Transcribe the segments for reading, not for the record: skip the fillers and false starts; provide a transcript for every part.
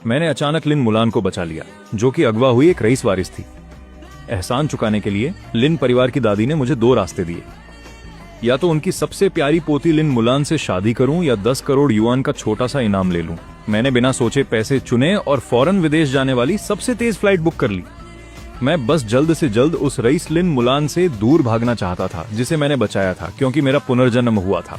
मैंने अचानक लिन मुलान को बचा लिया, जो कि अगवा हुई एक रईस वारिस थी। एहसान चुकाने के लिए लिन परिवार की दादी ने मुझे 2 रास्ते दिए। या तो उनकी सबसे प्यारी पोती लिन मुलान से शादी करूं या 10 करोड़ युआन का छोटा सा इनाम ले लूं। मैंने बिना सोचे पैसे चुने और फौरन विदेश जाने वाली सबसे तेज फ्लाइट बुक कर ली। मैं बस जल्द से जल्द उस रईस लिन मुलान से दूर भागना चाहता था जिसे मैंने बचाया था, क्योंकि मेरा पुनर्जन्म हुआ था।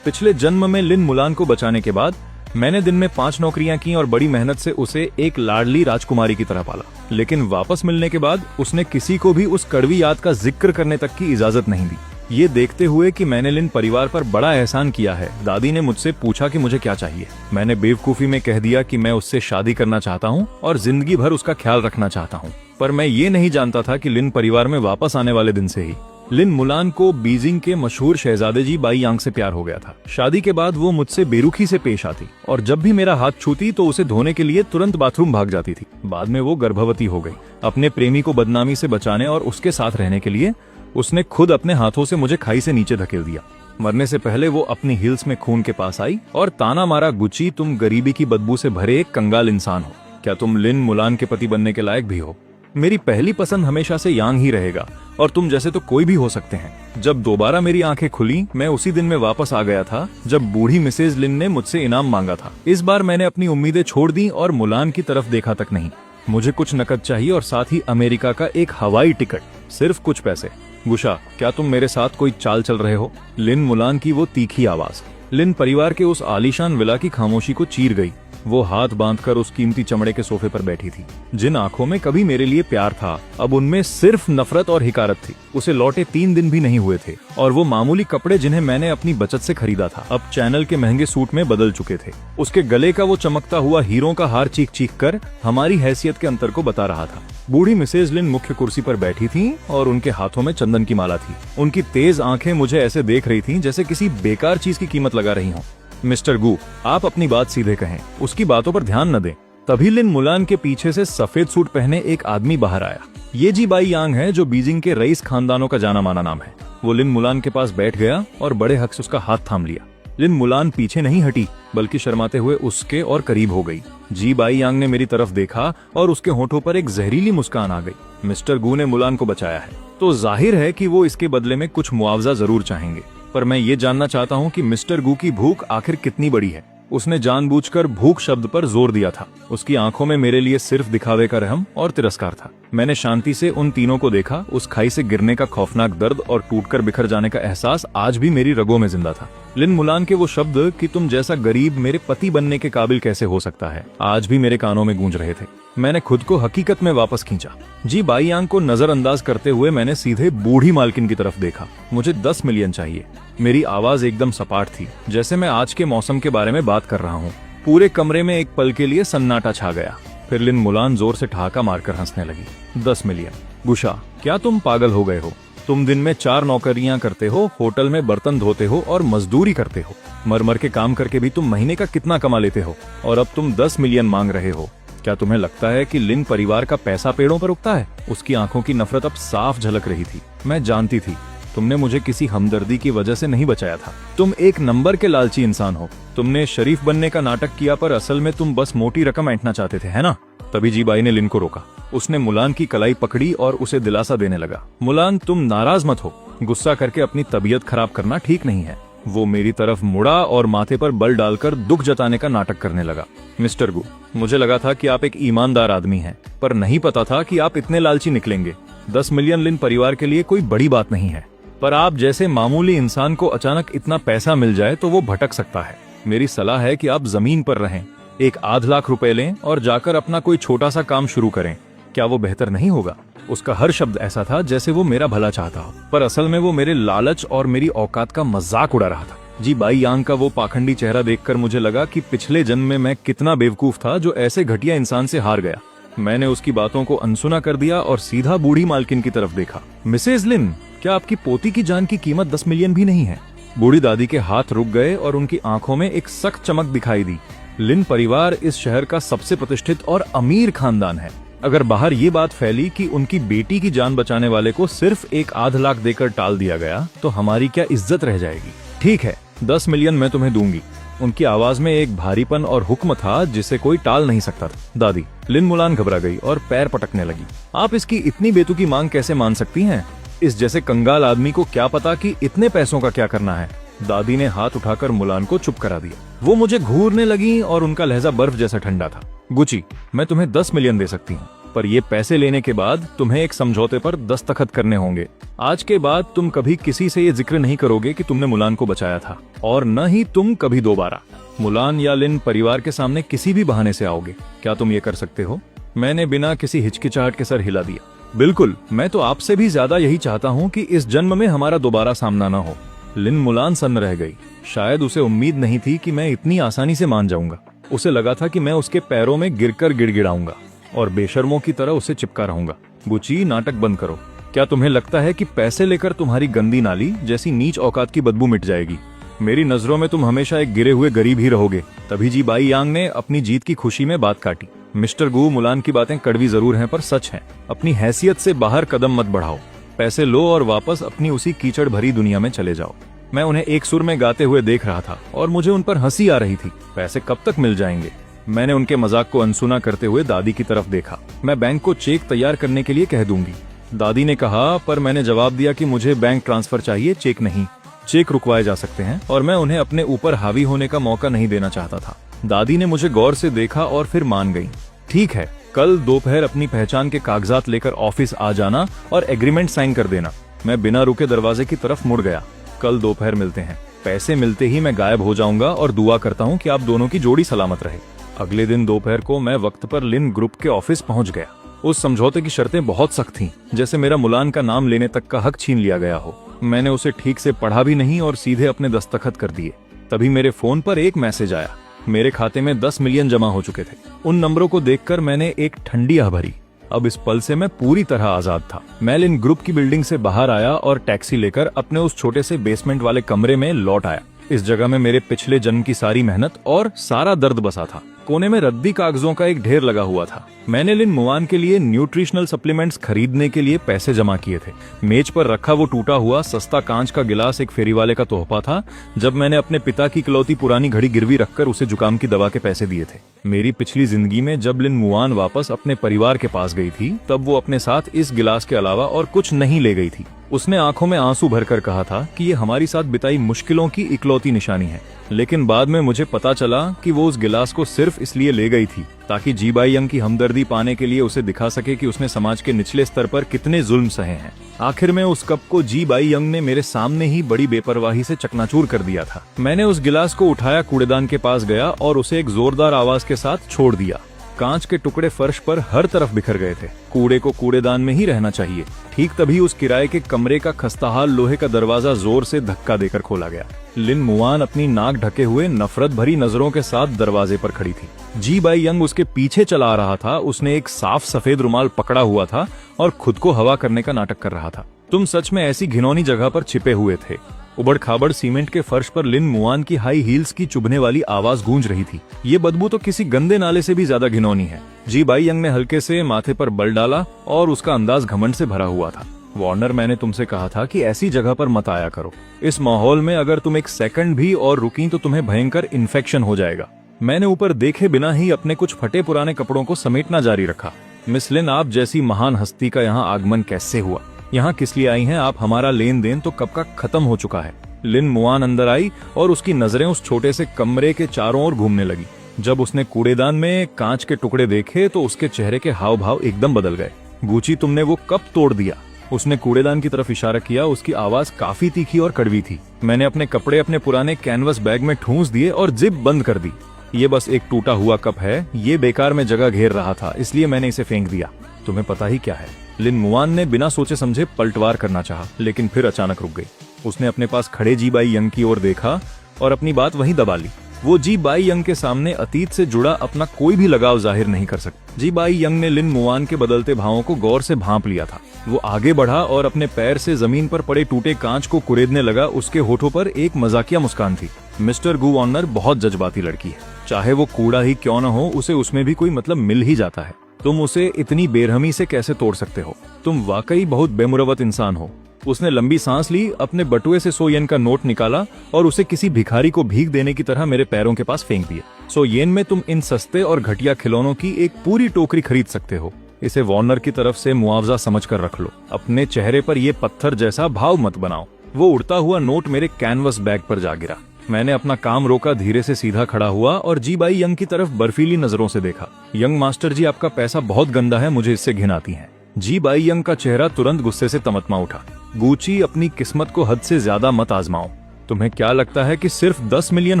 पिछले जन्म में लिन मुलान को बचाने के बाद मैंने दिन में 5 नौकरियां की और बड़ी मेहनत से उसे एक लाडली राजकुमारी की तरह पाला। लेकिन वापस मिलने के बाद उसने किसी को भी उस कड़वी याद का जिक्र करने तक की इजाजत नहीं दी। ये देखते हुए कि मैंने लिन परिवार पर बड़ा एहसान किया है, दादी ने मुझसे पूछा कि मुझे क्या चाहिए। मैंने बेवकूफी में कह दिया कि मैं उससे शादी करना चाहता हूँ और जिंदगी भर उसका ख्याल रखना चाहता हूँ। पर मैं ये नहीं जानता था कि लिन परिवार में वापस आने वाले दिन से ही लिन मुलान को बीजिंग के मशहूर शहजादे जी बाई यांग से प्यार हो गया था। शादी के बाद वो मुझसे बेरुखी से पेश आती और जब भी मेरा हाथ छूती तो उसे धोने के लिए तुरंत बाथरूम भाग जाती थी। बाद में वो गर्भवती हो गई। अपने प्रेमी को बदनामी से बचाने और उसके साथ रहने के लिए उसने खुद अपने हाथों से मुझे खाई से नीचे धकेल दिया। मरने से पहले वो अपनी हिल्स में खून के पास आई और ताना मारा, गुची, तुम गरीबी की बदबू से भरे एक कंगाल इंसान हो। क्या तुम लिन मुलान के पति बनने के लायक भी हो? मेरी पहली पसंद हमेशा से यांग ही रहेगा और तुम जैसे तो कोई भी हो सकते हैं। जब दोबारा मेरी आंखें खुली, मैं उसी दिन में वापस आ गया था जब बूढ़ी मिसेज लिन ने मुझसे इनाम मांगा था। इस बार मैंने अपनी उम्मीदें छोड़ दी और मुलान की तरफ देखा तक नहीं। मुझे कुछ नकद चाहिए और साथ ही अमेरिका का एक हवाई टिकट, सिर्फ कुछ पैसे। गुशा, क्या तुम मेरे साथ कोई चाल चल रहे हो? लिन मुलान की वो तीखी आवाज लिन परिवार के उस आलीशान विला की खामोशी को चीर गई। वो हाथ बांधकर उस कीमती चमड़े के सोफे पर बैठी थी। जिन आंखों में कभी मेरे लिए प्यार था, अब उनमें सिर्फ नफरत और हिकारत थी। उसे लौटे 3 दिन भी नहीं हुए थे और वो मामूली कपड़े जिन्हें मैंने अपनी बचत से खरीदा था, अब चैनल के महंगे सूट में बदल चुके थे। उसके गले का वो चमकता हुआ हीरों का हार चीख चीख कर हमारी हैसियत के अंतर को बता रहा था। बूढ़ी मिसेज लिन मुख्य कुर्सी पर बैठी थी और उनके हाथों में चंदन की माला थी। उनकी तेज आंखें मुझे ऐसे देख रही थीं जैसे किसी बेकार चीज की कीमत लगा रही हों। मिस्टर गू, आप अपनी बात सीधे कहें, उसकी बातों पर ध्यान न दें। तभी लिन मुलान के पीछे से सफेद सूट पहने एक आदमी बाहर आया। ये जी बाई यांग है, जो बीजिंग के रईस खानदानों का जाना माना नाम है। वो लिन मुलान के पास बैठ गया और बड़े हक से उसका हाथ थाम लिया। लिन मुलान पीछे नहीं हटी, बल्कि शर्माते हुए उसके और करीब हो गई। जी बाई यांग ने मेरी तरफ देखा और उसके होठों पर एक जहरीली मुस्कान आ गई। मिस्टर गू ने मुलान को बचाया है, तो जाहिर है कि वो इसके बदले में कुछ मुआवजा जरूर चाहेंगे। पर मैं ये जानना चाहता हूँ कि मिस्टर गू की भूख आखिर कितनी बड़ी है। उसने जानबूझकर भूख शब्द पर जोर दिया था। उसकी आंखों में मेरे लिए सिर्फ दिखावे का रहम और तिरस्कार था। मैंने शांति से उन तीनों को देखा। उस खाई से गिरने का खौफनाक दर्द और टूटकर बिखर जाने का एहसास आज भी मेरी रगों में जिंदा था। लिन मुलान के वो शब्द कि तुम जैसा गरीब मेरे पति बनने के काबिल कैसे हो सकता है, आज भी मेरे कानों में गूंज रहे थे। मैंने खुद को हकीकत में वापस खींचा। जी बाई यांग को नजरअंदाज करते हुए मैंने सीधे बूढ़ी मालकिन की तरफ देखा। मुझे 10 मिलियन चाहिए। मेरी आवाज एकदम सपाट थी, जैसे मैं आज के मौसम के बारे में बात कर रहा हूँ। पूरे कमरे में एक पल के लिए सन्नाटा छा गया। फिर लिन मुलान जोर से ठहाका मारकर हंसने लगी। 10 मिलियन? गुशा, क्या तुम पागल हो गए हो? तुम दिन में 4 नौकरियां करते हो, होटल में बर्तन धोते हो और मजदूरी करते हो। मर मर के काम करके भी तुम महीने का कितना कमा लेते हो, और अब तुम 10 मिलियन मांग रहे हो। क्या तुम्हें लगता है कि लिन परिवार का पैसा पेड़ों पर उगता है? उसकी आंखों की नफरत अब साफ झलक रही थी। मैं जानती थी तुमने मुझे किसी हमदर्दी की वजह से नहीं बचाया था। तुम एक नंबर के लालची इंसान हो। तुमने शरीफ बनने का नाटक किया, पर असल में तुम बस मोटी रकम ऐंठना चाहते थे, है ना? तभी जी बाई ने लिन को रोका। उसने मुलान की कलाई पकड़ी और उसे दिलासा देने लगा। मुलान, तुम नाराज मत हो। गुस्सा करके अपनी तबीयत खराब करना ठीक नहीं है। वो मेरी तरफ मुड़ा और माथे पर बल डालकर दुख जताने का नाटक करने लगा। मिस्टर गू, मुझे लगा था कि आप एक ईमानदार आदमी हैं, पर नहीं पता था कि आप इतने लालची निकलेंगे। 10 मिलियन लिन परिवार के लिए कोई बड़ी बात नहीं है, पर आप जैसे मामूली इंसान को अचानक इतना पैसा मिल जाए तो वो भटक सकता है। मेरी सलाह है कि आप जमीन पर रहें, एक आध लाख रुपए लें और जाकर अपना कोई छोटा सा काम शुरू करें। क्या वो बेहतर नहीं होगा? उसका हर शब्द ऐसा था जैसे वो मेरा भला चाहता हो, पर असल में वो मेरे लालच और मेरी औकात का मजाक उड़ा रहा था। जी बाई यांग का वो पाखंडी चेहरा देखकर मुझे लगा कि पिछले जन्म में मैं कितना बेवकूफ था जो ऐसे घटिया इंसान से हार गया। मैंने उसकी बातों को अनसुना कर दिया और सीधा बूढ़ी मालकिन की तरफ देखा। मिसेज लिन, क्या आपकी पोती की जान की कीमत 10 मिलियन भी नहीं है? बूढ़ी दादी के हाथ रुक गए और उनकी आंखों में एक सख्त चमक दिखाई दी। लिन परिवार इस शहर का सबसे प्रतिष्ठित और अमीर खानदान है। अगर बाहर ये बात फैली कि उनकी बेटी की जान बचाने वाले को सिर्फ एक आध लाख देकर टाल दिया गया, तो हमारी क्या इज्जत रह जाएगी? ठीक है, 10 मिलियन मैं तुम्हें दूंगी, उनकी आवाज में एक भारीपन और हुक्म था जिसे कोई टाल नहीं सकता था। दादी, लिन मुलान घबरा गई और पैर पटकने लगी। आप इसकी इतनी बेतुकी मांग कैसे मान सकती हैं? इस जैसे कंगाल आदमी को क्या पता कि इतने पैसों का क्या करना है। दादी ने हाथ उठाकर मुलान को चुप करा दिया। वो मुझे घूरने लगी और उनका लहजा बर्फ जैसा ठंडा था। गुची, मैं तुम्हें 10 मिलियन दे सकती हूँ, पर ये पैसे लेने के बाद तुम्हें एक समझौते पर दस्तखत करने होंगे। आज के बाद तुम कभी किसी से ये जिक्र नहीं करोगे कि तुमने मुलान को बचाया था, और न ही तुम कभी दोबारा मुलान या लिन परिवार के सामने किसी भी बहाने से आओगे। क्या तुम ये कर सकते हो? मैंने बिना किसी हिचकिचाहट के सर हिला दिया। बिल्कुल, मैं तो आपसे भी ज्यादा यही चाहता हूँ कि इस जन्म में हमारा दोबारा सामना न हो। लिन मुलान सन्न रह गई। शायद उसे उम्मीद नहीं थी कि मैं इतनी आसानी से मान जाऊंगा। उसे लगा था कि मैं उसके पैरों में गिरकर गिड़गिड़ाऊंगा और बेशर्मों की तरह उसे चिपका रहूंगा। गुची, नाटक बंद करो। क्या तुम्हें लगता है कि पैसे लेकर तुम्हारी गंदी नाली जैसी नीच औकात की बदबू मिट जाएगी? मेरी नजरों में तुम हमेशा एक गिरे हुए गरीब ही रहोगे। तभी जी बाई यांग ने अपनी जीत की खुशी में बात काटी। मिस्टर गू, मुलान की बातें कड़वी जरूर हैं पर सच हैं। अपनी हैसियत से बाहर कदम मत बढ़ाओ। पैसे लो और वापस अपनी उसी कीचड़ भरी दुनिया में चले जाओ। मैं उन्हें एक सुर में गाते हुए देख रहा था और मुझे उन पर हंसी आ रही थी। पैसे कब तक मिल जाएंगे? मैंने उनके मजाक को अनसुना करते हुए दादी की तरफ देखा। मैं बैंक को चेक तैयार करने के लिए कह दूंगी, दादी ने कहा, पर मैंने जवाब दिया कि मुझे बैंक ट्रांसफर चाहिए, चेक नहीं। चेक रुकवाए जा सकते हैं और मैं उन्हें अपने ऊपर हावी होने का मौका नहीं देना चाहता था। दादी ने मुझे गौर से देखा और फिर मान गई। ठीक है, कल दोपहर अपनी पहचान के कागजात लेकर ऑफिस आ जाना और एग्रीमेंट साइन कर देना। मैं बिना रुके दरवाजे की तरफ मुड़ गया। कल दोपहर मिलते हैं। पैसे मिलते ही मैं गायब हो जाऊंगा और दुआ करता हूँ कि आप दोनों की जोड़ी सलामत रहे। अगले दिन दोपहर को मैं वक्त पर लिन ग्रुप के ऑफिस पहुंच गया। उस समझौते की शर्तें बहुत सख्त थीं, जैसे मेरा मुलान का नाम लेने तक का हक छीन लिया गया हो। मैंने उसे ठीक से पढ़ा भी नहीं और सीधे अपने दस्तखत कर दिए। तभी मेरे फोन पर एक मैसेज आया। मेरे खाते में 10 मिलियन जमा हो चुके थे। उन नंबरों को देखकर मैंने एक ठंडी आह भरी। अब इस पल से मैं पूरी तरह आजाद था। मैं लिन ग्रुप की बिल्डिंग से बाहर आया और टैक्सी लेकर अपने उस छोटे से बेसमेंट वाले कमरे में लौट आया। इस जगह में मेरे पिछले जन्म की सारी मेहनत और सारा दर्द बसा था। कोने में रद्दी कागजों का एक ढेर लगा हुआ था। मैंने लिन मुआन के लिए न्यूट्रिशनल सप्लीमेंट्स खरीदने के लिए पैसे जमा किए थे। मेज पर रखा वो टूटा हुआ सस्ता कांच का गिलास एक फेरी वाले का तोहफा था, जब मैंने अपने पिता की इकलौती पुरानी घड़ी गिरवी रखकर उसे जुकाम की दवा के पैसे दिए थे। मेरी पिछली जिंदगी में जब लिन मुआन वापस अपने परिवार के पास गई थी, तब वो अपने साथ इस गिलास के अलावा और कुछ नहीं ले गई थी। उसने आंखों में आंसू भरकर कहा था कि ये हमारी साथ बिताई मुश्किलों की इकलौती निशानी है। लेकिन बाद में मुझे पता चला कि वो उस गिलास को सिर्फ इसलिए ले गई थी ताकि जी बाई यंग की हमदर्दी पाने के लिए उसे दिखा सके कि उसने समाज के निचले स्तर पर कितने जुल्म सहे हैं। आखिर में उस कप को जी बाई यंग ने मेरे सामने ही बड़ी बेपरवाही से चकनाचूर कर दिया था। मैंने उस गिलास को उठाया, कूड़ेदान के पास गया और उसे एक जोरदार आवाज के साथ छोड़ दिया। कांच के टुकड़े फर्श पर हर तरफ बिखर गए थे। कूड़े को कूड़ेदान में ही रहना चाहिए। ठीक तभी उस किराए के कमरे का खस्ताहाल लोहे का दरवाजा जोर से धक्का देकर खोला गया। लिन मुआन अपनी नाक ढके हुए नफरत भरी नजरों के साथ दरवाजे पर खड़ी थी। जी बाई यंग उसके पीछे चला आ रहा था। उसने एक साफ सफेद रुमाल पकड़ा हुआ था और खुद को हवा करने का नाटक कर रहा था। तुम सच में ऐसी घिनौनी जगह पर छिपे हुए थे। उबड़ खाबड़ सीमेंट के फर्श पर लिन मुआन की हाई हील्स की चुभने वाली आवाज गूंज रही थी। ये बदबू तो किसी गंदे नाले से भी ज्यादा घिनौनी है। जी बाई यंग ने हल्के से माथे पर बल डाला और उसका अंदाज घमंड से भरा हुआ था। वार्नर, मैंने तुमसे कहा था कि ऐसी जगह पर मत आया करो। इस माहौल में अगर तुम एक सेकंड भी और रुकी तो तुम्हें भयंकर इन्फेक्शन हो जाएगा। मैंने ऊपर देखे बिना ही अपने कुछ फटे पुराने कपड़ों को समेटना जारी रखा। मिस लिन, आप जैसी महान हस्ती का यहाँ आगमन कैसे हुआ? यहाँ किस लिए आई हैं आप? हमारा लेन देन तो कब का खत्म हो चुका है। लिन मुआन अंदर आई और उसकी नजरें उस छोटे से कमरे के चारों ओर घूमने लगी। जब उसने कूड़ेदान में कांच के टुकड़े देखे तो उसके चेहरे के हाव भाव एकदम बदल गए। गुची, तुमने वो कब तोड़ दिया? उसने कूड़ेदान की तरफ इशारा किया। उसकी आवाज काफी तीखी और कड़वी थी। मैंने अपने कपड़े अपने पुराने कैनवस बैग में ठूंस दिए और जिप बंद कर दी। ये बस एक टूटा हुआ कप है। ये बेकार में जगह घेर रहा था, इसलिए मैंने इसे फेंक दिया। तुम्हें पता ही क्या है? लिन मुआन ने बिना सोचे समझे पलटवार करना चाहा, लेकिन फिर अचानक रुक गई। उसने अपने पास खड़े जी बाई यंग की ओर देखा और अपनी बात वहीं दबा ली। वो जी बाई यंग के सामने अतीत से जुड़ा अपना कोई भी लगाव जाहिर नहीं कर सकती। जी बाई यंग ने लिन मुआन के बदलते भावों को गौर से भांप लिया था। वो आगे बढ़ा और अपने पैर से जमीन पर पड़े टूटे कांच को कुरेदने लगा। उसके होठों पर एक मजाकिया मुस्कान थी। मिस्टर गू वार्नर बहुत जज्बाती लड़की है। चाहे वो कूड़ा ही क्यों न हो, उसे उसमें भी कोई मतलब मिल ही जाता है। तुम उसे इतनी बेरहमी से कैसे तोड़ सकते हो? तुम वाकई बहुत बेमुरवत इंसान हो। उसने लंबी सांस ली, अपने बटुए से 100 येन का नोट निकाला और उसे किसी भिखारी को भीख देने की तरह मेरे पैरों के पास फेंक दिया। 100 येन में तुम इन सस्ते और घटिया खिलौनों की एक पूरी टोकरी खरीद सकते हो। इसे वार्नर की तरफ से मुआवजा समझकर रख लो। अपने चेहरे पर ये पत्थर जैसा भाव मत बनाओ। वो उड़ता हुआ नोट मेरे कैनवस बैग पर जा गिरा। मैंने अपना काम रोका, धीरे से सीधा खड़ा हुआ और जी बाई यंग की तरफ बर्फीली नजरों से देखा। यंग मास्टर जी, आपका पैसा बहुत गंदा है, मुझे इससे घिन आती है। जी बाई यंग का चेहरा तुरंत गुस्से से तमतमा उठा। गुची, अपनी किस्मत को हद से ज्यादा मत आजमाओ। तुम्हें क्या लगता है कि सिर्फ 10 मिलियन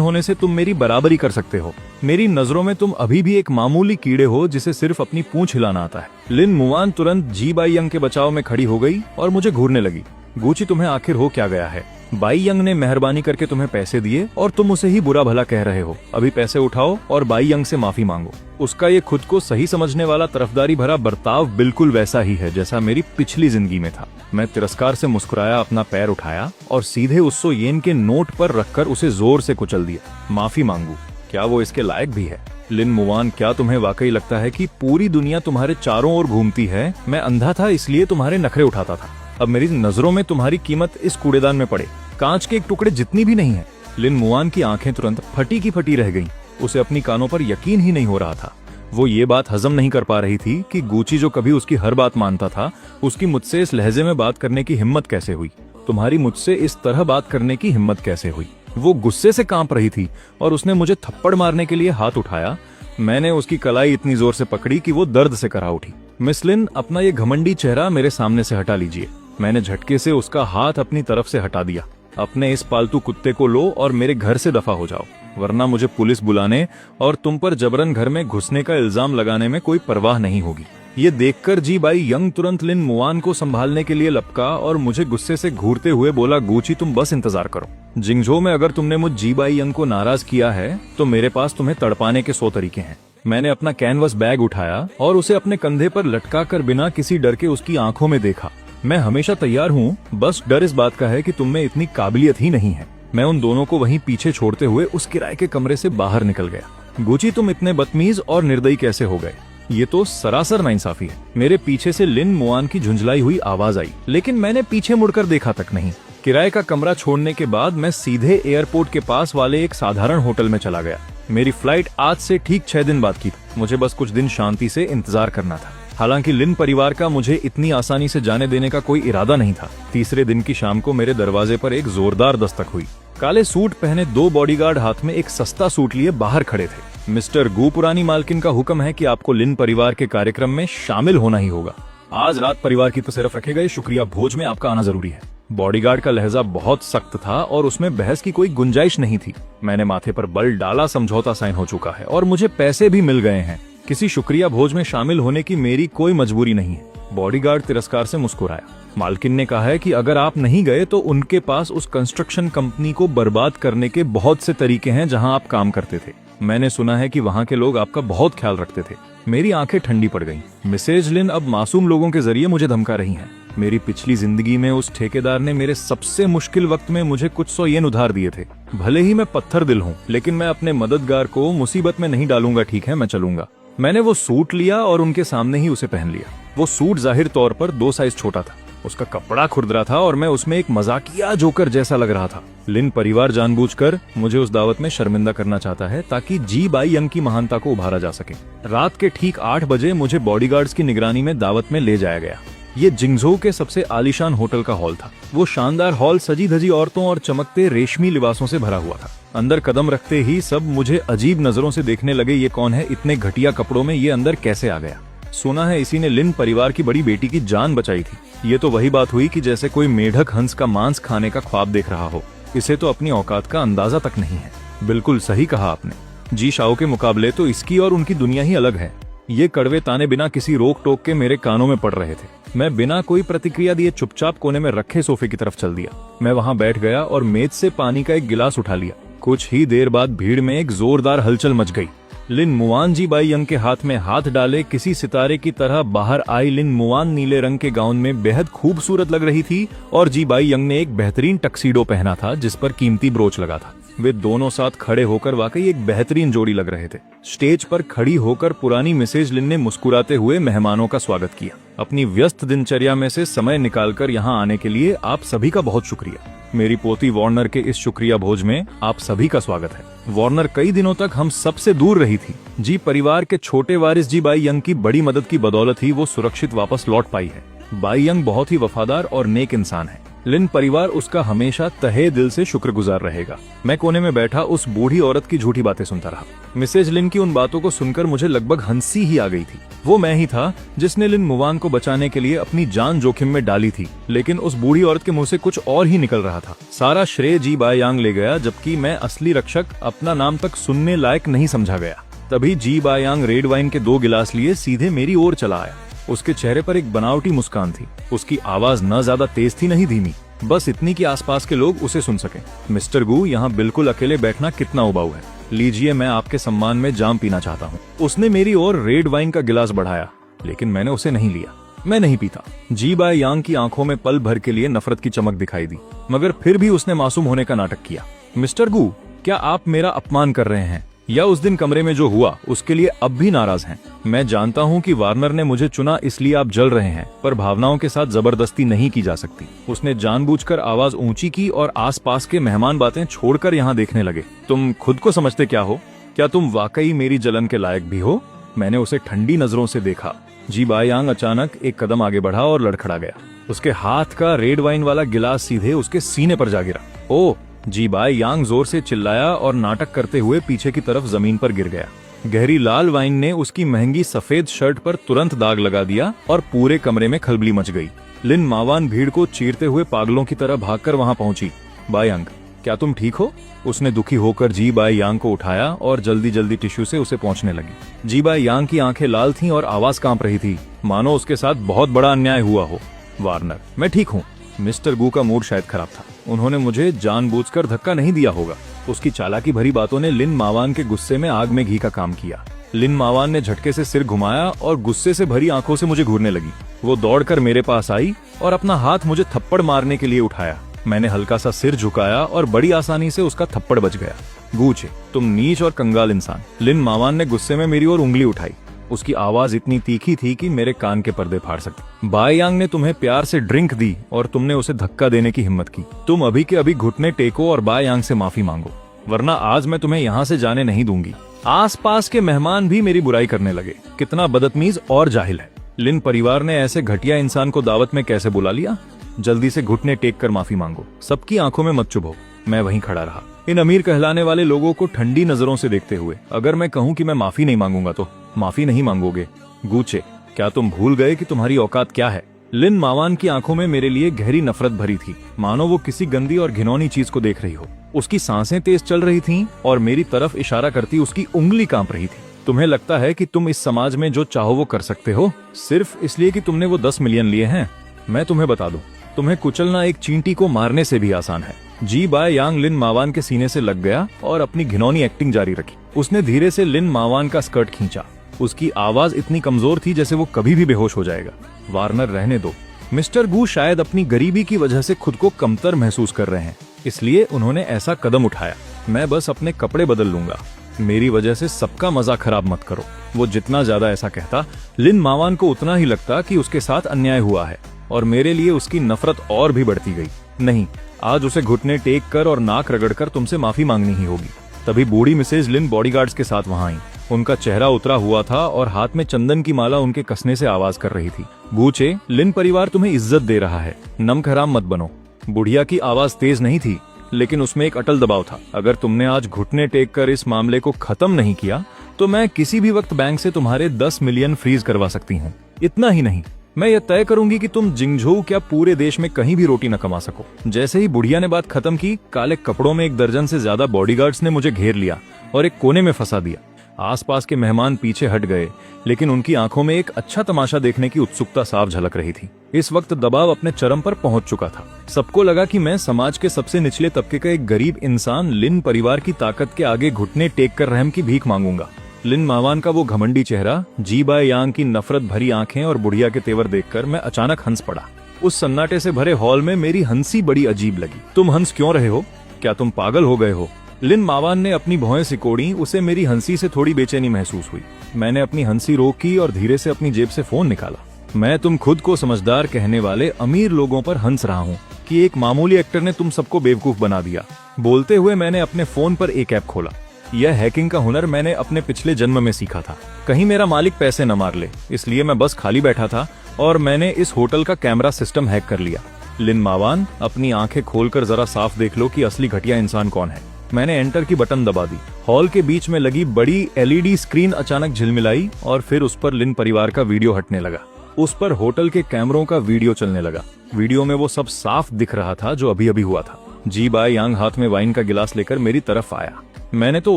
होने से तुम मेरी बराबरी कर सकते हो? मेरी नजरों में तुम अभी भी एक मामूली कीड़े हो जिसे सिर्फ अपनी पूंछ हिलाना आता है। लिन मुआन तुरंत जी बाई यंग के बचाव में खड़ी हो गई और मुझे घूरने लगी। गुची, तुम्हें आखिर हो क्या गया है? बाई यंग ने मेहरबानी करके तुम्हें पैसे दिए और तुम उसे ही बुरा भला कह रहे हो। अभी पैसे उठाओ और बाई यंग से माफी मांगो। उसका ये खुद को सही समझने वाला तरफदारी भरा बर्ताव बिल्कुल वैसा ही है जैसा मेरी पिछली जिंदगी में था। मैं तिरस्कार से मुस्कुराया, अपना पैर उठाया और सीधे उस 100 येन के नोट पर रखकर उसे जोर से कुचल दिया। माफी मांगू? क्या वो इसके लायक भी है? लिन मुआन, क्या तुम्हें वाकई लगता है कि पूरी दुनिया तुम्हारे चारों ओर घूमती है? मैं अंधा था इसलिए तुम्हारे नखरे उठाता था। अब मेरी नजरों में तुम्हारी कीमत इस कूड़ेदान में पड़े कांच के एक टुकड़े जितनी भी नहीं है। लिन मुआन की आंखें तुरंत फटी की फटी रह गईं। उसे अपनी कानों पर यकीन ही नहीं हो रहा था। वो ये बात हजम नहीं कर पा रही थी कि गुची, जो कभी उसकी हर बात मानता था, उसकी मुझसे इस लहजे में बात करने की हिम्मत कैसे हुई? तुम्हारी मुझसे इस तरह बात करने की हिम्मत कैसे हुई? वो गुस्से से कांप रही थी और उसने मुझे थप्पड़ मारने के लिए हाथ उठाया। मैंने उसकी कलाई इतनी जोर से पकड़ी कि वो दर्द से करा उठी। मिस लिन, अपना ये घमंडी चेहरा मेरे सामने से हटा लीजिए। मैंने झटके से उसका हाथ अपनी तरफ से हटा दिया। अपने इस पालतू कुत्ते को लो और मेरे घर से दफा हो जाओ, वरना मुझे पुलिस बुलाने और तुम पर जबरन घर में घुसने का इल्जाम लगाने में कोई परवाह नहीं होगी। ये देखकर जी बाई यंग तुरंत लिन मुआन को संभालने के लिए लपका और मुझे गुस्से से घूरते हुए बोला, गुची, तुम बस इंतजार करो। जिंगझो में अगर तुमने मुझ जी बाई यंग को नाराज किया है तो मेरे पास तुम्हें तड़पाने के 100 तरीके हैं। मैंने अपना कैनवस बैग उठाया और उसे अपने कंधे पर लटका कर बिना किसी डर के उसकी आंखों में देखा। मैं हमेशा तैयार हूँ, बस डर इस बात का है कि तुम में इतनी काबिलियत ही नहीं है। मैं उन दोनों को वहीं पीछे छोड़ते हुए उस किराए के कमरे से बाहर निकल गया। गुची, तुम इतने बदतमीज और निर्दयी कैसे हो गए? ये तो सरासर नाइंसाफी है। मेरे पीछे से लिन मुआन की झुंझलाई हुई आवाज आई, लेकिन मैंने पीछे मुड़कर देखा तक नहीं। किराए का कमरा छोड़ने के बाद मैं सीधे एयरपोर्ट के पास वाले एक साधारण होटल में चला गया। मेरी फ्लाइट आज से ठीक 6 दिन बाद की थी। मुझे बस कुछ दिन शांति से इंतजार करना था। हालांकि लिन परिवार का मुझे इतनी आसानी से जाने देने का कोई इरादा नहीं था। तीसरे दिन की शाम को मेरे दरवाजे पर एक जोरदार दस्तक हुई। काले सूट पहने 2 बॉडीगार्ड हाथ में एक सस्ता सूट लिए बाहर खड़े थे। मिस्टर गु, पुरानी मालकिन का हुक्म है कि आपको लिन परिवार के कार्यक्रम में शामिल होना ही होगा। आज रात परिवार की तरफ रखे गए शुक्रिया भोज में आपका आना जरूरी है। बॉडीगार्ड का लहजा बहुत सख्त था और उसमें बहस की कोई गुंजाइश नहीं थी। मैंने माथे पर बल डाला, समझौता साइन हो चुका है और मुझे पैसे भी मिल गए हैं। किसी शुक्रिया भोज में शामिल होने की मेरी कोई मजबूरी नहीं है। बॉडीगार्ड तिरस्कार से मुस्कुराया। मालकिन ने कहा है कि अगर आप नहीं गए तो उनके पास उस कंस्ट्रक्शन कंपनी को बर्बाद करने के बहुत से तरीके हैं जहां आप काम करते थे। मैंने सुना है कि वहां के लोग आपका बहुत ख्याल रखते थे। मेरी आंखें ठंडी पड़ गईं। मिसेज लिन अब मासूम लोगों के जरिए मुझे धमका रही हैं। मेरी पिछली जिंदगी में उस ठेकेदार ने मेरे सबसे मुश्किल वक्त में मुझे कुछ 100 येन उधार दिए थे। भले ही मैं पत्थर दिल हूँ, लेकिन मैं अपने मददगार को मुसीबत में नहीं डालूंगा। ठीक है, मैं चलूंगा। मैंने वो सूट लिया और उनके सामने ही उसे पहन लिया। वो सूट जाहिर तौर पर 2 साइज छोटा था। उसका कपड़ा खुरदरा था और मैं उसमें एक मजाकिया जोकर जैसा लग रहा था। लिन परिवार जानबूझकर मुझे उस दावत में शर्मिंदा करना चाहता है ताकि जी बाई यंग की महानता को उभारा जा सके। रात के ठीक 8 बजे मुझे बॉडीगार्ड्स की निगरानी में दावत में ले जाया गया। ये जिंगझो के सबसे आलीशान होटल का हॉल था। वो शानदार हॉल सजी धजी औरतों और चमकते रेशमी लिबासों से भरा हुआ था। अंदर कदम रखते ही सब मुझे अजीब नजरों से देखने लगे। ये कौन है? इतने घटिया कपड़ों में ये अंदर कैसे आ गया? सुना है इसी ने लिन परिवार की बड़ी बेटी की जान बचाई थी। ये तो वही बात हुई कि जैसे कोई मेढक हंस का मांस खाने का ख्वाब देख रहा हो। इसे तो अपनी औकात का अंदाजा तक नहीं है। बिल्कुल सही कहा आपने। जी शाओ के मुकाबले तो इसकी और उनकी दुनिया ही अलग है। ये कड़वे ताने बिना किसी रोक टोक के मेरे कानों में पड़ रहे थे। मैं बिना कोई प्रतिक्रिया दिए चुपचाप कोने में रखे सोफे की तरफ चल दिया। मैं वहां बैठ गया और मेज से पानी का एक गिलास उठा लिया। कुछ ही देर बाद भीड़ में एक जोरदार हलचल मच गई। लिन मुआन जी बाई यंग के हाथ में हाथ डाले किसी सितारे की तरह बाहर आई। लिन मुआन नीले रंग के गाउन में बेहद खूबसूरत लग रही थी और जी बाई यंग ने एक बेहतरीन टक्सीडो पहना था जिस पर कीमती ब्रोच लगा था। वे दोनों साथ खड़े होकर वाकई एक बेहतरीन जोड़ी लग रहे थे। स्टेज पर खड़ी होकर पुरानी मिसेज लिन ने मुस्कुराते हुए मेहमानों का स्वागत किया। अपनी व्यस्त दिनचर्या में से समय निकालकर यहाँ आने के लिए आप सभी का बहुत शुक्रिया। मेरी पोती वार्नर के इस शुक्रिया भोज में आप सभी का स्वागत है। वार्नर कई दिनों तक हम सबसे दूर रही थी। जी परिवार के छोटे वारिस जी बाई यंग की बड़ी मदद की बदौलत ही वो सुरक्षित वापस लौट पाई है। बाई यंग बहुत ही वफादार और नेक इंसान है। लिन परिवार उसका हमेशा तहे दिल से शुक्रगुजार रहेगा। मैं कोने में बैठा उस बूढ़ी औरत की झूठी बातें सुनता रहा। मिसेज लिन की उन बातों को सुनकर मुझे लगभग हंसी ही आ गई थी। वो मैं ही था जिसने लिन मुवांग को बचाने के लिए अपनी जान जोखिम में डाली थी, लेकिन उस बूढ़ी औरत के मुंह से कुछ और ही निकल रहा था। सारा श्रेय जी बाई यांग ले गया, जबकि मैं असली रक्षक अपना नाम तक सुनने लायक नहीं समझा गया। तभी जी बाई यांग रेड वाइन के 2 गिलास लिए सीधे मेरी ओर चला आया। उसके चेहरे पर एक बनावटी मुस्कान थी। उसकी आवाज न ज्यादा तेज थी न ही धीमी, बस इतनी कि आसपास के लोग उसे सुन सकें। मिस्टर गू, यहाँ बिल्कुल अकेले बैठना कितना उबाऊ है। लीजिए, मैं आपके सम्मान में जाम पीना चाहता हूँ। उसने मेरी ओर रेड वाइन का गिलास बढ़ाया, लेकिन मैंने उसे नहीं लिया। मैं नहीं पीता। जी बाई यांग की आंखों में पल भर के लिए नफरत की चमक दिखाई दी, मगर फिर भी उसने मासूम होने का नाटक किया। मिस्टर गू, क्या आप मेरा अपमान कर रहे हैं या उस दिन कमरे में जो हुआ उसके लिए अब भी नाराज हैं? मैं जानता हूं कि वार्नर ने मुझे चुना इसलिए आप जल रहे हैं, पर भावनाओं के साथ जबरदस्ती नहीं की जा सकती। उसने जानबूझकर आवाज ऊंची की और आसपास के मेहमान बातें छोड़कर यहाँ देखने लगे। तुम खुद को समझते क्या हो? क्या तुम वाकई मेरी जलन के लायक भी हो? मैंने उसे ठंडी नजरों से देखा। जी बाई यांग अचानक एक कदम आगे बढ़ा और लड़खड़ा गया। उसके हाथ का रेड वाइन वाला गिलास सीधे उसके सीने पर जा गिरा। ओह! जी बाई यांग जोर से चिल्लाया और नाटक करते हुए पीछे की तरफ जमीन पर गिर गया। गहरी लाल वाइन ने उसकी महंगी सफेद शर्ट पर तुरंत दाग लगा दिया और पूरे कमरे में खलबली मच गई। लिन मावान भीड़ को चीरते हुए पागलों की तरह भागकर वहां पहुंची। बाई यांग, क्या तुम ठीक हो? उसने दुखी होकर जी बाई यांग को उठाया और जल्दी जल्दी टिश्यू से उसे पोंछने लगी। जी बाई यांग की आंखें लाल थीं और आवाज कांप रही थी, मानो उसके साथ बहुत बड़ा अन्याय हुआ हो। वार्नर, मैं ठीक हूँ। मिस्टर गू का मूड शायद खराब था। उन्होंने मुझे जानबूझकर धक्का नहीं दिया होगा। उसकी चालाकी भरी बातों ने लिन मावान के गुस्से में आग में घी का काम किया। लिन मावान ने झटके से सिर घुमाया और गुस्से से भरी आंखों से मुझे घूरने लगी। वो दौड़कर मेरे पास आई और अपना हाथ मुझे थप्पड़ मारने के लिए उठाया। मैंने हल्का सा सिर झुकाया और बड़ी आसानी से उसका थप्पड़ बच गया। गूचे, तुम नीच और कंगाल इंसान। लिन मावान ने गुस्से में मेरी ओर उंगली उठाई। उसकी आवाज इतनी तीखी थी कि मेरे कान के पर्दे फाड़ सकती। बाई यांग ने तुम्हें प्यार से ड्रिंक दी और तुमने उसे धक्का देने की हिम्मत की। तुम अभी के अभी घुटने टेको और बाई यांग से माफी मांगो, वरना आज मैं तुम्हें यहाँ से जाने नहीं दूंगी। आसपास के मेहमान भी मेरी बुराई करने लगे। कितना बदतमीज और जाहिल है। लिन परिवार ने ऐसे घटिया इंसान को दावत में कैसे बुला लिया? जल्दी से घुटने टेक कर माफी मांगो। सबकी आंखों में मत चुभो। मैं वहीं खड़ा रहा, इन अमीर कहलाने वाले लोगों को ठंडी नजरों से देखते हुए। अगर मैं कहूँ कि मैं माफी नहीं मांगूंगा तो माफी नहीं मांगोगे। गूचे, क्या तुम भूल गए कि तुम्हारी औकात क्या है? लिन मावान की आंखों में मेरे लिए गहरी नफरत भरी थी, मानो वो किसी गंदी और घिनौनी चीज को देख रही हो। उसकी सांसें तेज चल रही थीं और मेरी तरफ इशारा करती उसकी उंगली कांप रही थी। तुम्हें लगता है कि तुम इस समाज में जो चाहो वो कर सकते हो, सिर्फ इसलिए कि तुमने वो 10 मिलियन लिए हैं? मैं तुम्हें बता दूं, तुम्हें कुचलना एक चींटी को मारने से भी आसान है। जी बाई यांग लिन मावान के सीने से लग गया और अपनी घिनौनी एक्टिंग जारी रखी। उसने धीरे से लिन मावान का स्कर्ट खींचा। उसकी आवाज इतनी कमजोर थी जैसे वो कभी भी बेहोश हो जाएगा। वार्नर, रहने दो। मिस्टर गू शायद अपनी गरीबी की वजह से खुद को कमतर महसूस कर रहे हैं, इसलिए उन्होंने ऐसा कदम उठाया। मैं बस अपने कपड़े बदल लूंगा। मेरी वजह से सबका मजा खराब मत करो। वो जितना ज्यादा ऐसा कहता, लिन मावान को उतना ही लगता कि उसके साथ अन्याय हुआ है और मेरे लिए उसकी नफरत और भी बढ़ती गई। नहीं, आज उसे घुटने टेक कर और नाक रगड़कर तुमसे माफी मांगनी ही होगी। तभी बूढ़ी मिसेज लिन बॉडीगार्ड्स के साथ वहां आई। उनका चेहरा उतरा हुआ था और हाथ में चंदन की माला उनके कसने से आवाज कर रही थी। गूचे, लिन परिवार तुम्हें इज्जत दे रहा है, नमक हराम मत बनो। बुढ़िया की आवाज तेज नहीं थी, लेकिन उसमें एक अटल दबाव था। अगर तुमने आज घुटने टेक कर इस मामले को खत्म नहीं किया तो मैं किसी भी वक्त बैंक से तुम्हारे 10 मिलियन फ्रीज करवा सकती हूँ। इतना ही नहीं, मैं ये तय करूंगी कि तुम जिंगझोउ क्या पूरे देश में कहीं भी रोटी न कमा सको। जैसे ही बुढ़िया ने बात खत्म की, काले कपड़ों में 1 दर्जन से ज्यादा बॉडीगार्ड्स ने मुझे घेर लिया और एक कोने में फंसा दिया। आसपास के मेहमान पीछे हट गए, लेकिन उनकी आंखों में एक अच्छा तमाशा देखने की उत्सुकता साफ झलक रही थी। इस वक्त दबाव अपने चरम पर पहुंच चुका था। सबको लगा कि मैं समाज के सबसे निचले तबके का एक गरीब इंसान लिन परिवार की ताकत के आगे घुटने टेक कर रहम की भीख मांगूंगा। लिन मावान का वो घमंडी चेहरा, जी बाई यांग की नफरत भरी आंखें और बुढ़िया के तेवर देखकर मैं अचानक हंस पड़ा। उस सन्नाटे से भरे हॉल में मेरी हंसी बड़ी अजीब लगी। तुम हंस क्यों रहे हो? क्या तुम पागल हो गए हो? लिन मावान ने अपनी भौहें सिकोड़ी। उसे मेरी हंसी से थोड़ी बेचैनी महसूस हुई। मैंने अपनी हंसी रोकी और धीरे से अपनी जेब से फोन निकाला। मैं तुम खुद को समझदार कहने वाले अमीर लोगों पर हंस रहा हूँ कि एक मामूली एक्टर ने तुम सबको बेवकूफ बना दिया। बोलते हुए मैंने अपने फोन पर एक ऐप खोला। यह हैकिंग का हुनर मैंने अपने पिछले जन्म में सीखा था। कहीं मेरा मालिक पैसे न मार ले, इसलिए मैं बस खाली बैठा था और मैंने इस होटल का कैमरा सिस्टम हैक कर लिया। लिन मावान, अपनी आंखें खोलकर जरा साफ देख लो कि असली घटिया इंसान कौन है। मैंने एंटर की बटन दबा दी। हॉल के बीच में लगी बड़ी एलईडी स्क्रीन अचानक झिलमिलाई और फिर उस पर लिन परिवार का वीडियो हटने लगा। उस पर होटल के कैमरों का वीडियो चलने लगा। वीडियो में वो सब साफ दिख रहा था जो अभी अभी हुआ था। जी बाय यांग हाथ में वाइन का गिलास लेकर मेरी तरफ आया। मैंने तो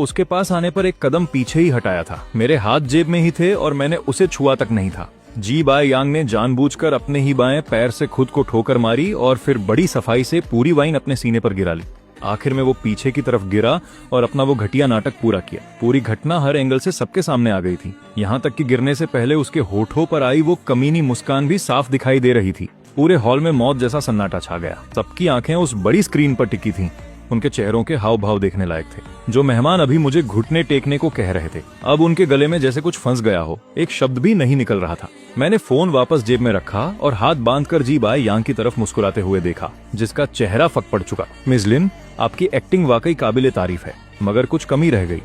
उसके पास आने पर एक कदम पीछे ही हटाया था। मेरे हाथ जेब में ही थे और मैंने उसे छुआ तक नहीं था। जी बाय यांग ने जानबूझकर अपने ही बाएं पैर से खुद को ठोकर मारी और फिर बड़ी सफाई से पूरी वाइन अपने सीने पर गिरा ली। आखिर में वो पीछे की तरफ गिरा और अपना वो घटिया नाटक पूरा किया। पूरी घटना हर एंगल से सबके सामने आ गई थी। यहाँ तक कि गिरने से पहले उसके होठों पर आई वो कमीनी मुस्कान भी साफ दिखाई दे रही थी। पूरे हॉल में मौत जैसा सन्नाटा छा गया। सबकी आंखें उस बड़ी स्क्रीन पर टिकी थीं। उनके चेहरों के हाव भाव देखने लायक थे। जो मेहमान अभी मुझे घुटने टेकने को कह रहे थे, अब उनके गले में जैसे कुछ फंस गया हो। एक शब्द भी नहीं निकल रहा था। मैंने फोन वापस जेब में रखा और हाथ बांधकर जी बाय यांग की तरफ मुस्कुराते हुए देखा, जिसका चेहरा फक पड़ चुका। मिस लिन, आपकी एक्टिंग वाकई काबिले तारीफ है, मगर कुछ कमी रह गई।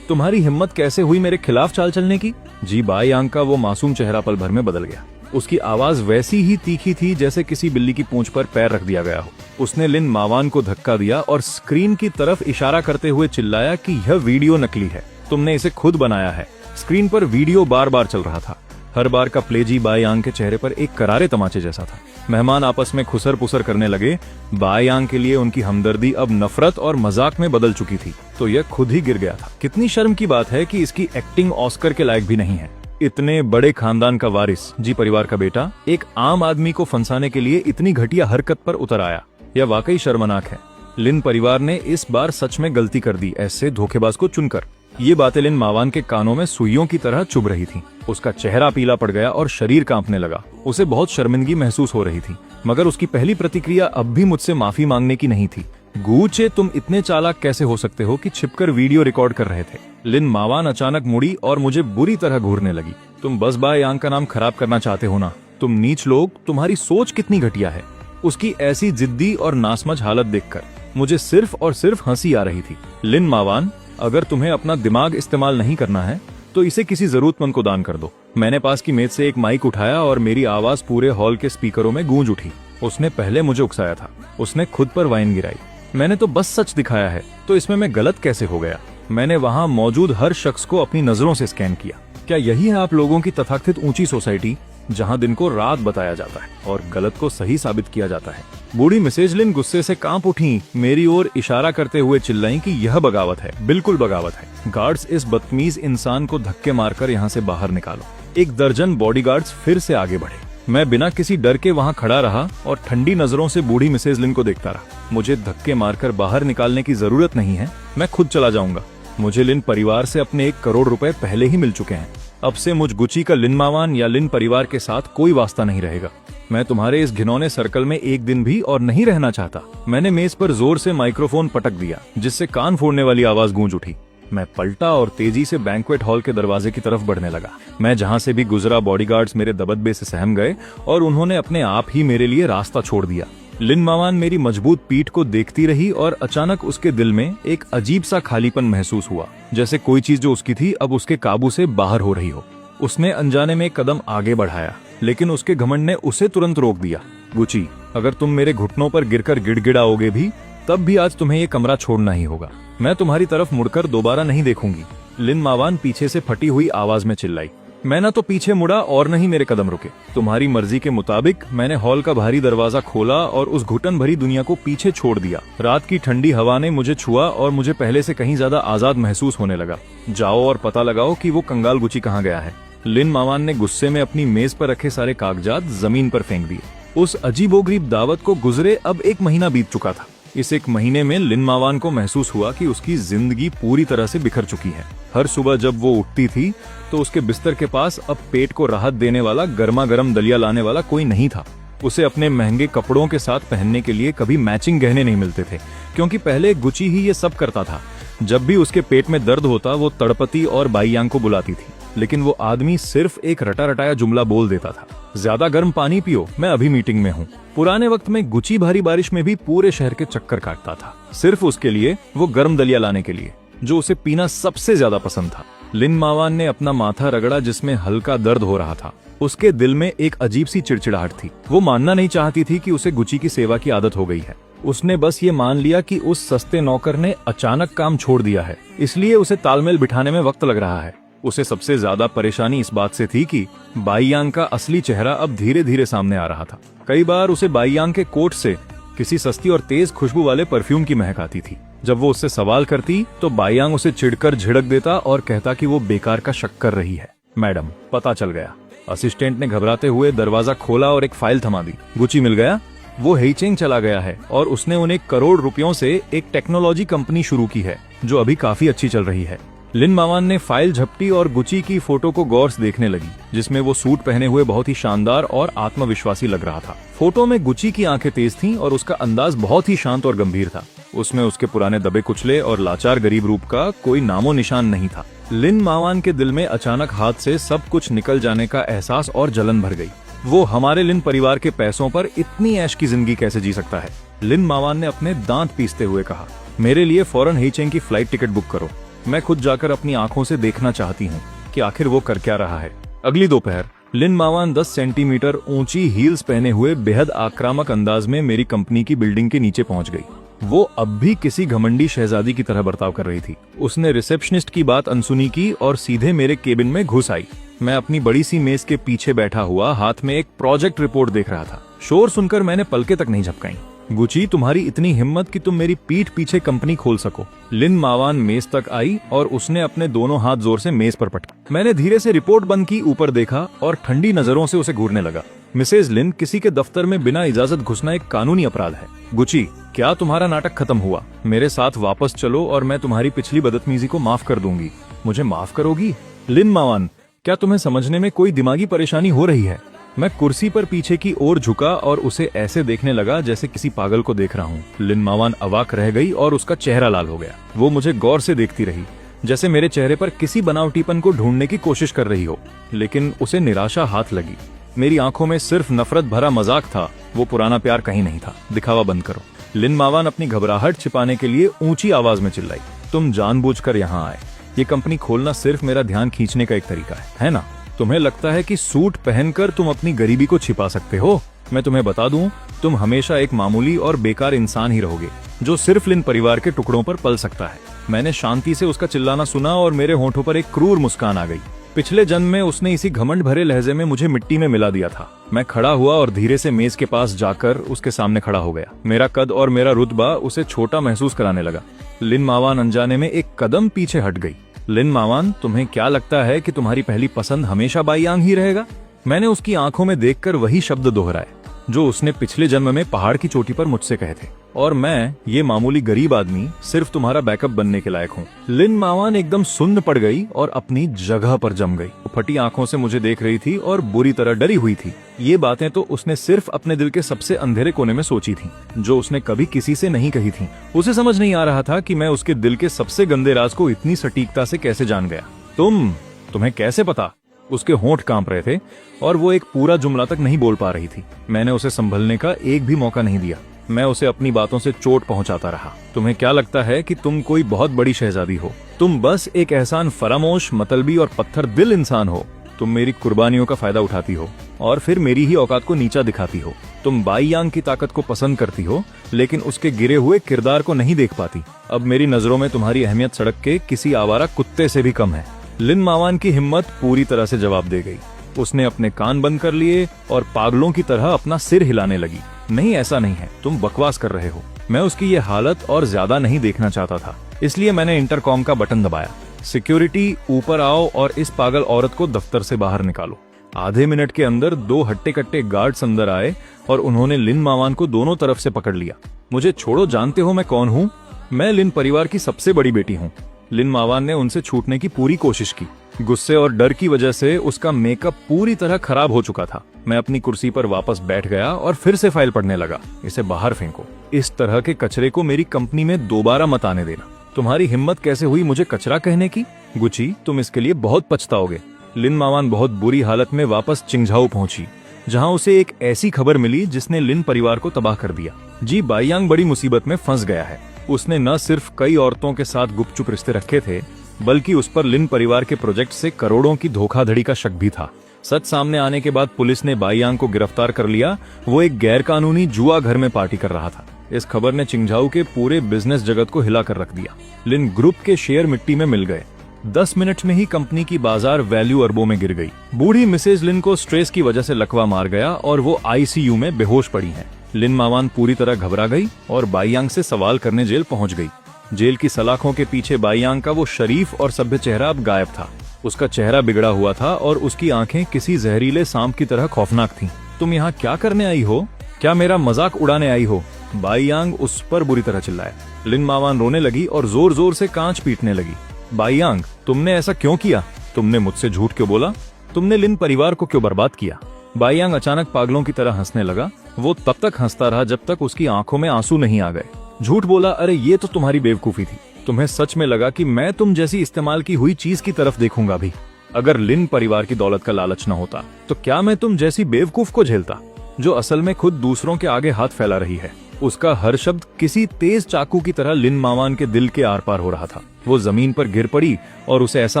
तुम्हारी हिम्मत कैसे हुई मेरे खिलाफ चाल चलने की? जी बाय यांग का वो मासूम चेहरा पल भर में बदल गया। उसकी आवाज वैसी ही तीखी थी जैसे किसी बिल्ली की पूंछ पर पैर रख दिया गया हो। उसने लिन मावान को धक्का दिया और स्क्रीन की तरफ इशारा करते हुए चिल्लाया कि यह वीडियो नकली है, तुमने इसे खुद बनाया है। स्क्रीन पर वीडियो बार बार चल रहा था। हर बार का प्ले जी बाय यांग के चेहरे पर एक करारे तमाचे जैसा था। मेहमान आपस में खुसर पुसर करने लगे। बाय यांग के लिए उनकी हमदर्दी अब नफरत और मजाक में बदल चुकी थी, तो यह खुद ही गिर गया था। कितनी शर्म की बात है कि इसकी एक्टिंग ऑस्कर के लायक भी नहीं है। इतने बड़े खानदान का वारिस, जी परिवार का बेटा, एक आम आदमी को फंसाने के लिए इतनी घटिया हरकत पर उतर आया। यह वाकई शर्मनाक है। लिन परिवार ने इस बार सच में गलती कर दी, ऐसे धोखेबाज को चुनकर। ये बातें लिन मावान के कानों में सुइयों की तरह चुभ रही थीं। उसका चेहरा पीला पड़ गया और शरीर कांपने लगा। उसे बहुत शर्मिंदगी महसूस हो रही थी, मगर उसकी पहली प्रतिक्रिया अब भी मुझसे माफी मांगने की नहीं थी। गूचे, तुम इतने चालाक कैसे हो सकते हो कि छिपकर वीडियो रिकॉर्ड कर रहे थे? लिन मावान अचानक मुड़ी और मुझे बुरी तरह घूरने लगी। तुम बस बाय यांग का नाम खराब करना चाहते हो ना? तुम नीच लोग, तुम्हारी सोच कितनी घटिया है। उसकी ऐसी जिद्दी और नासमझ हालत देखकर मुझे सिर्फ और सिर्फ हंसी आ रही थी। लिन मावान, अगर तुम्हें अपना दिमाग इस्तेमाल नहीं करना है तो इसे किसी जरूरतमंद को दान कर दो। मैंने पास की मेज से एक माइक उठाया और मेरी आवाज पूरे हॉल के स्पीकरों में गूंज उठी। उसने पहले मुझे उकसाया था, उसने खुद पर वाइन गिराई। मैंने तो बस सच दिखाया है, तो इसमें मैं गलत कैसे हो गया? मैंने वहाँ मौजूद हर शख्स को अपनी नजरों से स्कैन किया। क्या यही है आप लोगों की तथाकथित ऊंची सोसाइटी, जहाँ दिन को रात बताया जाता है और गलत को सही साबित किया जाता है? बूढ़ी मिसेज लिन गुस्से से कांप उठी, मेरी ओर इशारा करते हुए चिल्लाई कि यह बगावत है, बिल्कुल बगावत है। गार्ड्स, इस बदतमीज इंसान को धक्के मारकर यहाँ से बाहर निकालो। एक दर्जन बॉडीगार्ड्स फिर से आगे बढ़े। मैं बिना किसी डर के वहाँ खड़ा रहा और ठंडी नजरों से बूढ़ी मिसेज लिन को देखता रहा। मुझे धक्के मारकर बाहर निकालने की जरूरत नहीं है, मैं खुद चला जाऊंगा। मुझे लिन परिवार से अपने 1 करोड़ रुपए पहले ही मिल चुके हैं। अब से मुझ गुची का लिन मावान या लिन परिवार के साथ कोई वास्ता नहीं रहेगा। मैं तुम्हारे इस घिनौने सर्कल में एक दिन भी और नहीं रहना चाहता। मैंने मेज पर जोर से माइक्रोफोन पटक दिया, जिससे कान फोड़ने वाली आवाज गूंज उठी। मैं पलटा और तेजी से बैंक्वेट हॉल के दरवाजे की तरफ बढ़ने लगा। मैं जहां से भी गुजरा, बॉडीगार्ड्स मेरे दबदबे से सहम गए और उन्होंने अपने आप ही मेरे लिए रास्ता छोड़ दिया। लिन मावान मेरी मजबूत पीठ को देखती रही और अचानक उसके दिल में एक अजीब सा खालीपन महसूस हुआ, जैसे कोई चीज जो उसकी थी अब उसके काबू से बाहर हो रही हो। उसने अनजाने में एक कदम आगे बढ़ाया, लेकिन उसके घमंड ने उसे तुरंत रोक दिया। गुची, अगर तुम मेरे घुटनों पर गिरकर गिड़गिड़ाओगे भी, तब भी आज तुम्हें ये कमरा छोड़ना ही होगा। मैं तुम्हारी तरफ मुड़कर दोबारा नहीं देखूंगी। लिन मावान पीछे से फटी हुई आवाज में चिल्लाई। मैं ना तो पीछे मुड़ा और नहीं मेरे कदम रुके। तुम्हारी मर्जी के मुताबिक मैंने हॉल का भारी दरवाजा खोला और उस घुटन भरी दुनिया को पीछे छोड़ दिया। रात की ठंडी हवा ने मुझे छुआ और मुझे पहले से कहीं ज्यादा आजाद महसूस होने लगा। जाओ और पता लगाओ कि वो कंगाल गुची कहाँ गया है। लिन मावान ने गुस्से में अपनी मेज पर रखे सारे कागजात जमीन पर फेंक दिए। उस अजीबोगरीब दावत को गुजरे अब 1 महीना बीत चुका था। इस 1 महीने में लिन मावान को महसूस हुआ कि उसकी जिंदगी पूरी तरह से बिखर चुकी है। हर सुबह जब वो उठती थी तो उसके बिस्तर के पास अब पेट को राहत देने वाला गर्मा गर्म दलिया लाने वाला कोई नहीं था। उसे अपने महंगे कपड़ों के साथ पहनने के लिए कभी मैचिंग गहने नहीं मिलते थे, क्योंकि पहले गुची ही ये सब करता था। जब भी उसके पेट में दर्द होता वो तड़पती और बाईयांग को बुलाती थी, लेकिन वो आदमी सिर्फ एक रटा रटाया जुमला बोल देता था, ज्यादा गर्म पानी पियो, मैं अभी मीटिंग में हूँ। पुराने वक्त में गुची भारी बारिश में भी पूरे शहर के चक्कर काटता था, सिर्फ उसके लिए, वो गर्म दलिया लाने के लिए, जो उसे पीना सबसे ज्यादा पसंद था। लिन मावान ने अपना माथा रगड़ा जिसमें हल्का दर्द हो रहा था। उसके दिल में एक अजीब सी चिड़चिड़ाहट थी। वो मानना नहीं चाहती थी कि उसे गुची की सेवा की आदत हो गई है। उसने बस ये मान लिया कि उस सस्ते नौकर ने अचानक काम छोड़ दिया है, इसलिए उसे तालमेल बिठाने में वक्त लग रहा है। उसे सबसे ज्यादा परेशानी इस बात से थी कि बाईयांग का असली चेहरा अब धीरे धीरे सामने आ रहा था। कई बार उसे बाईयांग के कोट से किसी सस्ती और तेज खुशबू वाले परफ्यूम की महक आती थी। जब वो उससे सवाल करती तो बाईयांग उसे चिढ़कर झिड़क देता और कहता कि वो बेकार का शक कर रही है। मैडम, पता चल गया। असिस्टेंट ने घबराते हुए दरवाजा खोला और एक फाइल थमा दी। गुची मिल गया? वो हेइचेंग चला गया है और उसने उन्हें करोड़ रुपयों से एक टेक्नोलॉजी कंपनी शुरू की है जो अभी काफी अच्छी चल रही है। लिन मावान ने फाइल झपटी और गुची की फोटो को गौर से देखने लगी, जिसमें वो सूट पहने हुए बहुत ही शानदार और आत्मविश्वासी लग रहा था। फोटो में गुची की आंखें तेज थीं और उसका अंदाज बहुत ही शांत और गंभीर था। उसमें उसके पुराने दबे कुचले और लाचार गरीब रूप का कोई नामो निशान नहीं था। लिन मावान के दिल में अचानक हाथ से सब कुछ निकल जाने का एहसास और जलन भर गई। वो हमारे लिन परिवार के पैसों पर इतनी ऐश की जिंदगी कैसे जी सकता है? लिन मावान ने अपने दांत पीसते हुए कहा, मेरे लिए फौरन हेइचेंग की फ्लाइट टिकट बुक करो। मैं खुद जाकर अपनी आंखों से देखना चाहती हूँ कि आखिर वो कर क्या रहा है। अगली दोपहर लिन मावान 10 सेंटीमीटर ऊंची हील्स पहने हुए बेहद आक्रामक अंदाज में मेरी कंपनी की बिल्डिंग के नीचे पहुंच गई। वो अब भी किसी घमंडी शहजादी की तरह बर्ताव कर रही थी। उसने रिसेप्शनिस्ट की बात अनसुनी की और सीधे मेरे केबिन में घुस आई। मैं अपनी बड़ी सी मेज के पीछे बैठा हुआ हाथ में एक प्रोजेक्ट रिपोर्ट देख रहा था। शोर सुनकर मैंने पलके तक नहीं झपकाई। गुची, तुम्हारी इतनी हिम्मत कि तुम मेरी पीठ पीछे कंपनी खोल सको। लिन मावान मेज तक आई और उसने अपने दोनों हाथ जोर से मेज पर पटका। मैंने धीरे से रिपोर्ट बंद की, ऊपर देखा और ठंडी नजरों से उसे घूरने लगा। मिसेज लिन, किसी के दफ्तर में बिना इजाजत घुसना एक कानूनी अपराध है। गुची, क्या तुम्हारा नाटक खत्म हुआ? मेरे साथ वापस चलो और मैं तुम्हारी पिछली बदतमीजी को माफ कर दूंगी। मुझे माफ करोगी? लिन मावान, क्या तुम्हें समझने में कोई दिमागी परेशानी हो रही है? मैं कुर्सी पर पीछे की ओर झुका और उसे ऐसे देखने लगा जैसे किसी पागल को देख रहा हूँ। लिन मावान अवाक रह गई और उसका चेहरा लाल हो गया। वो मुझे गौर से देखती रही, जैसे मेरे चेहरे पर किसी बनावटीपन को ढूंढने की कोशिश कर रही हो, लेकिन उसे निराशा हाथ लगी। मेरी आंखों में सिर्फ नफरत भरा मजाक था, वो पुराना प्यार कहीं नहीं था। दिखावा बंद करो। लिन मावान अपनी घबराहट छिपाने के लिए ऊंची आवाज में चिल्लाई, तुम जानबूझकर यहाँ आए। ये कंपनी खोलना सिर्फ मेरा ध्यान खींचने का एक तरीका है ना? तुम्हें लगता है कि सूट पहनकर तुम अपनी गरीबी को छिपा सकते हो? मैं तुम्हें बता दूं, तुम हमेशा एक मामूली और बेकार इंसान ही रहोगे, जो सिर्फ लिन परिवार के टुकड़ों पर पल सकता है। मैंने शांति से उसका चिल्लाना सुना और मेरे होठों पर एक क्रूर मुस्कान आ गई। पिछले जन्म में उसने इसी घमंड भरे लहजे में मुझे मिट्टी में मिला दिया था। मैं खड़ा हुआ और धीरे से मेज के पास जाकर उसके सामने खड़ा हो गया। मेरा कद और मेरा रुतबा उसे छोटा महसूस कराने लगा। लिन मावान अनजाने में एक कदम पीछे हट गई। लिन मावान, तुम्हें क्या लगता है कि तुम्हारी पहली पसंद हमेशा बाईयांग ही रहेगा? मैंने उसकी आंखों में देखकर वही शब्द दोहराए जो उसने पिछले जन्म में पहाड़ की चोटी पर मुझसे कहे थे। और मैं, ये मामूली गरीब आदमी, सिर्फ तुम्हारा बैकअप बनने के लायक हूँ। लिन मावान एकदम सुन्न पड़ गई और अपनी जगह पर जम गई। वो फटी आंखों से मुझे देख रही थी और बुरी तरह डरी हुई थी। ये बातें तो उसने सिर्फ अपने दिल के सबसे अंधेरे कोने में सोची थी, जो उसने कभी किसी से नहीं कही थी। उसे समझ नहीं आ रहा था कि मैं उसके दिल के सबसे गंदे राज को इतनी सटीकता से कैसे जान गया। तुम्हें कैसे पता? उसके होंठ कांप रहे थे और वो एक पूरा जुमला तक नहीं बोल पा रही थी। मैंने उसे संभलने का एक भी मौका नहीं दिया। मैं उसे अपनी बातों से चोट पहुंचाता रहा। तुम्हें क्या लगता है कि तुम कोई बहुत बड़ी शहजादी हो? तुम बस एक एहसान फरामोश, मतलबी और पत्थर दिल इंसान हो। तुम मेरी कुर्बानियों का फायदा उठाती हो और फिर मेरी ही औकात को नीचा दिखाती हो। तुम बाईयांग की ताकत को पसंद करती हो, लेकिन उसके गिरे हुए किरदार को नहीं देख पाती। अब मेरी नजरों में तुम्हारी अहमियत सड़क के किसी आवारा कुत्ते से भी कम है। लिन मावान की हिम्मत पूरी तरह से जवाब दे गई। उसने अपने कान बंद कर लिए और पागलों की तरह अपना सिर हिलाने लगी। नहीं, ऐसा नहीं है, तुम बकवास कर रहे हो। मैं उसकी ये हालत और ज्यादा नहीं देखना चाहता था, इसलिए मैंने इंटरकॉम का बटन दबाया। सिक्योरिटी, ऊपर आओ और इस पागल औरत को दफ्तर से बाहर निकालो। आधे मिनट के अंदर 2 हट्टे कट्टे गार्ड्स अंदर आए और उन्होंने लिन मावान को दोनों तरफ से पकड़ लिया। मुझे छोड़ो, जानते हो मैं कौन हूँ? मैं लिन परिवार की सबसे बड़ी बेटी हूँ। लिन मावान ने उनसे छूटने की पूरी कोशिश की। गुस्से और डर की वजह से उसका मेकअप पूरी तरह खराब हो चुका था। मैं अपनी कुर्सी पर वापस बैठ गया और फिर से फाइल पढ़ने लगा। इसे बाहर फेंको। इस तरह के कचरे को मेरी कंपनी में दोबारा मत आने देना। तुम्हारी हिम्मत कैसे हुई मुझे कचरा कहने की? गुची, तुम इसके लिए बहुत पछताओगे। लिन मावान बहुत बुरी हालत में वापस चिंगझाओ पहुंची, जहां उसे एक ऐसी खबर मिली जिसने लिन परिवार को तबाह कर दिया। जी बाईयांग बड़ी मुसीबत में फंस गया है। उसने न सिर्फ कई औरतों के साथ गुपचुप रिश्ते रखे थे, बल्कि उस पर लिन परिवार के प्रोजेक्ट से करोड़ों की धोखाधड़ी का शक भी था। सच सामने आने के बाद पुलिस ने बाईयांग को गिरफ्तार कर लिया। वो एक गैरकानूनी जुआ घर में पार्टी कर रहा था। इस खबर ने चिंगझाओ के पूरे बिजनेस जगत को हिला कर रख दिया। लिन ग्रुप के शेयर मिट्टी में मिल गए। 10 मिनट में ही कंपनी की बाजार वैल्यू अरबों में गिर गई। बूढ़ी मिसेज लिन को स्ट्रेस की वजह से लकवा मार गया और वो आईसीयू में बेहोश पड़ी हैं। लिन मावान पूरी तरह घबरा गई और बाईयांग से सवाल करने जेल पहुंच गई। जेल की सलाखों के पीछे बाईयांग का वो शरीफ और सभ्य चेहरा अब गायब था। उसका चेहरा बिगड़ा हुआ था और उसकी आंखें किसी जहरीले सांप की तरह खौफनाक थीं। तुम यहाँ क्या करने आई हो? क्या मेरा मजाक उड़ाने आई हो? बाईयांग उस पर बुरी तरह चिल्लाया। लिन मावान रोने लगी और जोर जोर से कांच पीटने लगी। बाईयांग, तुमने ऐसा क्यों किया? तुमने मुझसे झूठ क्यों बोला? तुमने लिन परिवार को क्यों बर्बाद किया? बाईयांग अचानक पागलों की तरह हंसने लगा। वो तब तक हंसता रहा जब तक उसकी आंखों में आंसू नहीं आ गए। झूठ बोला? अरे ये तो तुम्हारी बेवकूफी थी। तुम्हें सच में लगा कि मैं तुम जैसी इस्तेमाल की हुई चीज की तरफ देखूंगा भी? अगर लिन परिवार की दौलत का लालच न होता तो क्या मैं तुम जैसी बेवकूफ को झेलता, जो असल में खुद दूसरों के आगे हाथ फैला रही है? उसका हर शब्द किसी तेज चाकू की तरह लिन मावान के दिल के आर पार हो रहा था। वो जमीन पर गिर पड़ी और उसे ऐसा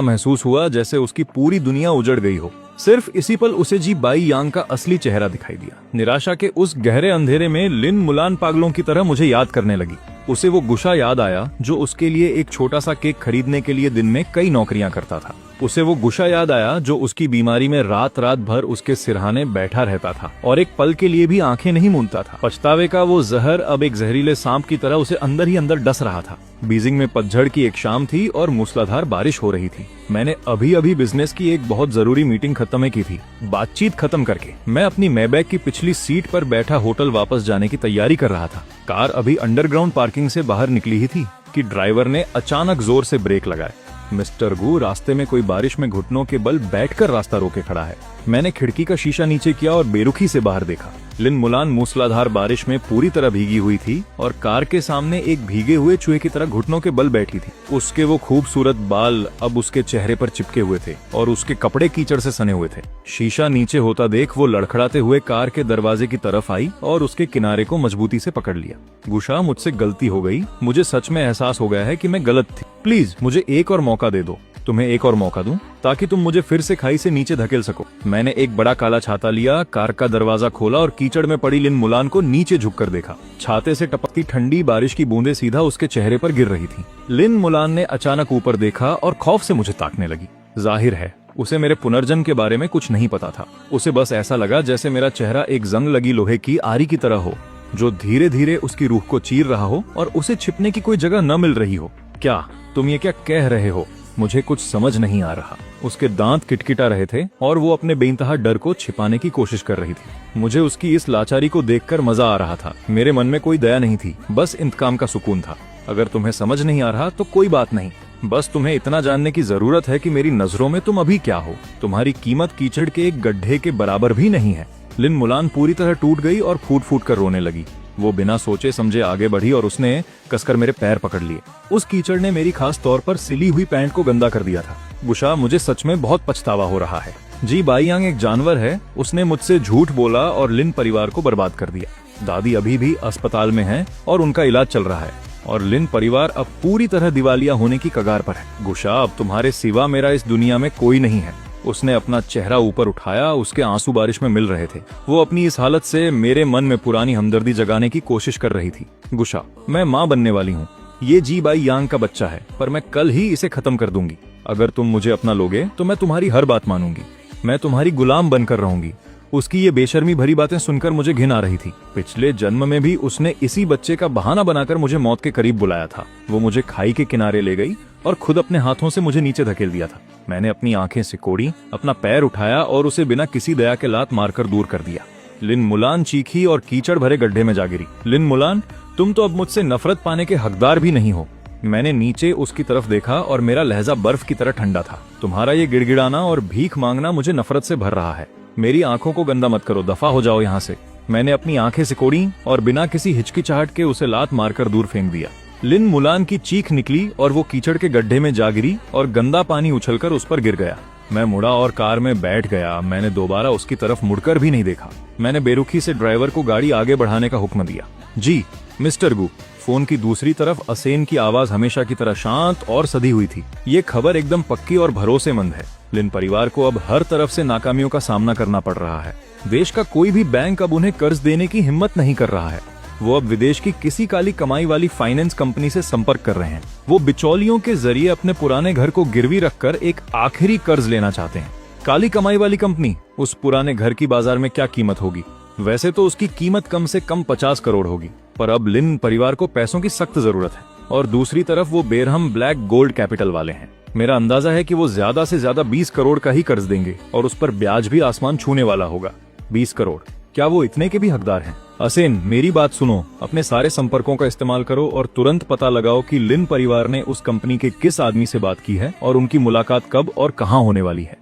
महसूस हुआ जैसे उसकी पूरी दुनिया उजड़ गई हो। सिर्फ इसी पल उसे जी बाईयांग का असली चेहरा दिखाई दिया। निराशा के उस गहरे अंधेरे में लिन मुलान पागलों की तरह मुझे याद करने लगी। उसे वो गुशा याद आया जो उसके लिए एक छोटा सा केक खरीदने के लिए दिन में कई नौकरियां करता था। उसे वो गुशा याद आया जो उसकी बीमारी में रात रात भर उसके सिरहाने बैठा रहता था और एक पल के लिए भी आंखें नहीं मूंदता था। पछतावे का वो जहर अब एक जहरीले सांप की तरह उसे अंदर ही अंदर डस रहा था। बीजिंग में पतझड़ की एक शाम थी और मूसलाधार बारिश हो रही थी। मैंने अभी अभी बिजनेस की एक बहुत जरूरी मीटिंग खत्म की थी। बातचीत खत्म करके मैं अपनी मैबैक की पिछली सीट पर बैठा होटल वापस जाने की तैयारी कर रहा था। कार अभी अंडरग्राउंड पार्किंग से बाहर निकली ही थी कि ड्राइवर ने अचानक जोर से ब्रेक लगाए। मिस्टर गू, रास्ते में कोई बारिश में घुटनों के बल बैठकर रास्ता रोके खड़ा है। मैंने खिड़की का शीशा नीचे किया और बेरुखी से बाहर देखा। लिन मुलान मूसलाधार बारिश में पूरी तरह भीगी हुई थी और कार के सामने एक भीगे हुए चूहे की तरह घुटनों के बल बैठी थी। उसके वो खूबसूरत बाल अब उसके चेहरे पर चिपके हुए थे और उसके कपड़े कीचड़ से सने हुए थे। शीशा नीचे होता देख वो लड़खड़ाते हुए कार के दरवाजे की तरफ आई और उसके किनारे को मजबूती से पकड़ लिया। गुशा, मुझसे गलती हो गई। मुझे सच में एहसास हो गया है कि मैं गलत थी। प्लीज मुझे एक और मौका दे दो। तुम्हें एक और मौका दूं ताकि तुम मुझे फिर से खाई से नीचे धकेल सको। मैंने एक बड़ा काला छाता लिया, कार का दरवाजा खोला और कीचड़ में पड़ी लिन मुलान को नीचे झुककर देखा। छाते से टपकती ठंडी बारिश की बूंदें सीधा उसके चेहरे पर गिर रही थी। लिन मुलान ने अचानक ऊपर देखा और खौफ से मुझे ताकने लगी। जाहिर है उसे मेरे पुनर्जन्म के बारे में कुछ नहीं पता था। उसे बस ऐसा लगा जैसे मेरा चेहरा एक जंग लगी लोहे की आरी की तरह हो, जो धीरे धीरे उसकी रूह को चीर रहा हो और उसे छिपने की कोई जगह न मिल रही हो। क्या तुम ये क्या कह रहे हो? मुझे कुछ समझ नहीं आ रहा। उसके दांत किटकिटा रहे थे और वो अपने बेइंतहा डर को छिपाने की कोशिश कर रही थी। मुझे उसकी इस लाचारी को देखकर मजा आ रहा था। मेरे मन में कोई दया नहीं थी, बस इंतकाम का सुकून था। अगर तुम्हें समझ नहीं आ रहा तो कोई बात नहीं, बस तुम्हें इतना जानने की जरूरत है कि मेरी नजरों में तुम अभी क्या हो। तुम्हारी कीमत कीचड़ के एक गड्ढे के बराबर भी नहीं है। लिन मुलान पूरी तरह टूट गई और फूट फूट कर रोने लगी। वो बिना सोचे समझे आगे बढ़ी और उसने कसकर मेरे पैर पकड़ लिए। उस कीचड़ ने मेरी खास तौर पर सिली हुई पैंट को गंदा कर दिया था। गुशा, मुझे सच में बहुत पछतावा हो रहा है। जी बाईयांग एक जानवर है। उसने मुझसे झूठ बोला और लिन परिवार को बर्बाद कर दिया। दादी अभी भी अस्पताल में है और उनका इलाज चल रहा है और लिन परिवार अब पूरी तरह दिवालिया होने की कगार पर है। गुशा, अब तुम्हारे सिवा मेरा इस दुनिया में कोई नहीं है। उसने अपना चेहरा ऊपर उठाया, उसके आंसू बारिश में मिल रहे थे। वो अपनी इस हालत से मेरे मन में पुरानी हमदर्दी जगाने की कोशिश कर रही थी। गुशा, मैं माँ बनने वाली हूँ। ये जी बाईयांग का बच्चा है, पर मैं कल ही इसे खत्म कर दूंगी। अगर तुम मुझे अपना लोगे तो मैं तुम्हारी हर बात मानूंगी। मैं तुम्हारी गुलाम बनकर रहूंगी। उसकी ये बेशर्मी भरी बातें सुनकर मुझे घिन आ रही थी। पिछले जन्म में भी उसने इसी बच्चे का बहाना बनाकर मुझे मौत के करीब बुलाया था। वो मुझे खाई के किनारे ले गई और खुद अपने हाथों से मुझे नीचे धकेल दिया था। मैंने अपनी आंखें सिकोड़ी, अपना पैर उठाया और उसे बिना किसी दया के लात मारकर दूर कर दिया। लिन मुलान चीखी और कीचड़ भरे गड्ढे में जा गिरी। लिन मुलान, तुम तो अब मुझसे नफरत पाने के हकदार भी नहीं हो। मैंने नीचे उसकी तरफ देखा और मेरा लहजा बर्फ की तरह ठंडा था। तुम्हारा ये गिड़गिड़ाना और भीख मांगना मुझे नफरत से भर रहा है। मेरी आंखों को गंदा मत करो, दफा हो जाओ यहाँ से। मैंने अपनी आंखें सिकोड़ी और बिना किसी हिचकिचाहट के उसे लात मारकर दूर फेंक दिया। लिन मुलान की चीख निकली और वो कीचड़ के गड्ढे में जा गिरी और गंदा पानी उछलकर उस पर गिर गया। मैं मुड़ा और कार में बैठ गया। मैंने दोबारा उसकी तरफ मुड़कर भी नहीं देखा। मैंने बेरुखी से ड्राइवर को गाड़ी आगे बढ़ाने का हुक्म दिया। जी मिस्टर गु। फोन की दूसरी तरफ असेन की आवाज हमेशा की तरह शांत और सधी हुई थी। ये खबर एकदम पक्की और भरोसेमंद है। लिन परिवार को अब हर तरफ से नाकामियों का सामना करना पड़ रहा है। देश का कोई भी बैंक अब उन्हें कर्ज देने की हिम्मत नहीं कर रहा है। वो अब विदेश की किसी काली कमाई वाली फाइनेंस कंपनी से संपर्क कर रहे हैं। वो बिचौलियों के जरिए अपने पुराने घर को गिरवी रखकर एक आखिरी कर्ज लेना चाहते हैं। काली कमाई वाली कंपनी, उस पुराने घर की बाजार में क्या कीमत होगी? वैसे तो उसकी कीमत कम से कम 50 करोड़ होगी, पर अब लिन परिवार को पैसों की सख्त जरूरत है। और दूसरी तरफ वो बेरहम ब्लैक गोल्ड कैपिटल वाले हैं। मेरा अंदाजा है कि वो ज्यादा से ज्यादा 20 करोड़ का ही कर्ज देंगे और उस पर ब्याज भी आसमान छूने वाला होगा। 20 करोड़, क्या वो इतने के भी हकदार हैं? असेन, मेरी बात सुनो। अपने सारे संपर्कों का इस्तेमाल करो और तुरंत पता लगाओ कि लिन परिवार ने उस कंपनी के किस आदमी से बात की है और उनकी मुलाकात कब और कहाँ होने वाली है।